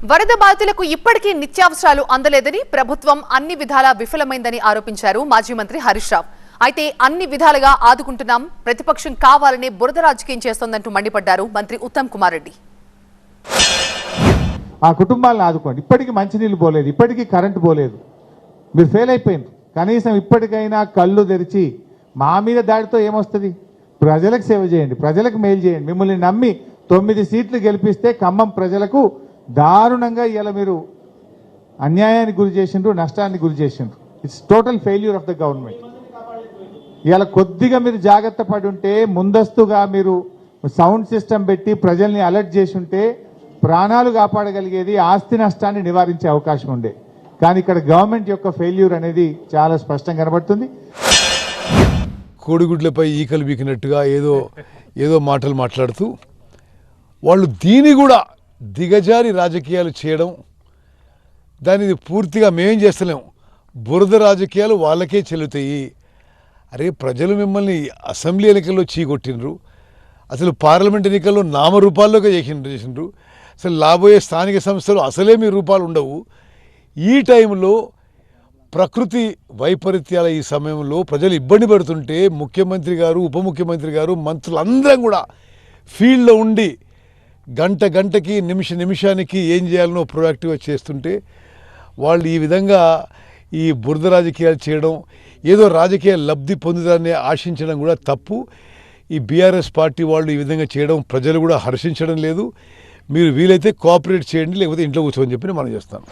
వరద బాధితులకు ఇప్పటికీ నిత్యావసరాలు అందలేదని ప్రభుత్వం అన్ని విధాలా విఫలమైందని ఆరోపించారు మాజీ మంత్రి హరీష్ రావు. అయితే అన్ని విధాలుగా ఆదుకుంటున్నాం, ప్రతిపక్షం కావాలనే బురద రాజకీయం చేస్తోందంటూ మండిపడ్డారు మంత్రి ఉత్తమ్ కుమార్ రెడ్డి. ఆ కుటుంబాలను ఆదుకోండి. ఇప్పటికీ మంచినీళ్ళు పోలేదు, ఇప్పటికీ కరెంటు పోలేదు, మీరు ఫెయిల్ అయిపోయింది. కనీసం ఇప్పటికైనా కళ్ళు తెరిచి మా మీద దాడితో ఏమొస్తుంది, ప్రజలకు సేవ చేయండి, ప్రజలకు మేలు చేయండి. మిమ్మల్ని నమ్మి 9 సీట్లు గెలిపిస్తే ఖమ్మం ప్రజలకు దారుణంగా ఇలా మీరు అన్యాయానికి గురి చేసిండ్రు, నష్టానికి గురి చేసిండ్రు. It's total failure of the government. ఇలా కొద్దిగా మీరు జాగ్రత్త పడి ఉంటే, ముందస్తుగా మీరు సౌండ్ సిస్టమ్ పెట్టి ప్రజల్ని అలర్ట్ చేసి ఉంటే ప్రాణాలు కాపాడగలిగేది, ఆస్తి నష్టాన్ని నివారించే అవకాశం ఉండే. కానీ ఇక్కడ గవర్నమెంట్ యొక్క ఫెయిల్యూర్ అనేది చాలా స్పష్టంగా కనబడుతుంది. కోడిగుడ్లపై ఈకలు బీకినట్టుగా ఏదో మాటలు మాట్లాడుతూ వాళ్ళు దీన్ని కూడా దిగజారి రాజకీయాలు చేయడం, దానిది పూర్తిగా మేమేం చేస్తలేం, బురద రాజకీయాలు వాళ్ళకే చెల్లుతాయి. అరే, ప్రజలు మిమ్మల్ని అసెంబ్లీ ఎన్నికల్లో చీకొట్టినరు, అసలు పార్లమెంట్ ఎన్నికల్లో నామరూపాల్లోకి చేసిండ్రు, అసలు రాబోయే స్థానిక సంస్థలు అసలే మీ రూపాలు ఉండవు. ఈ టైంలో ప్రకృతి వైపరీత్యాల ఈ సమయంలో ప్రజలు ఇబ్బంది పడుతుంటే ముఖ్యమంత్రి గారు, ఉప ముఖ్యమంత్రి గారు, మంత్రులందరం కూడా ఫీల్డ్లో ఉండి గంటకి నిమిషానికి ఏం చేయాలనో ప్రొయాక్టివ్గా చేస్తుంటే వాళ్ళు ఈ విధంగా ఈ బురద రాజకీయాలు చేయడం, ఏదో రాజకీయ లబ్ధి పొందుతారని ఆశించడం కూడా తప్పు. ఈ బీఆర్ఎస్ పార్టీ వాళ్ళు ఈ విధంగా చేయడం ప్రజలు కూడా హర్షించడం లేదు. మీరు వీలైతే కోఆపరేట్ చేయండి, లేకపోతే ఇంట్లో కూర్చోని చెప్పి మనం చేస్తాను.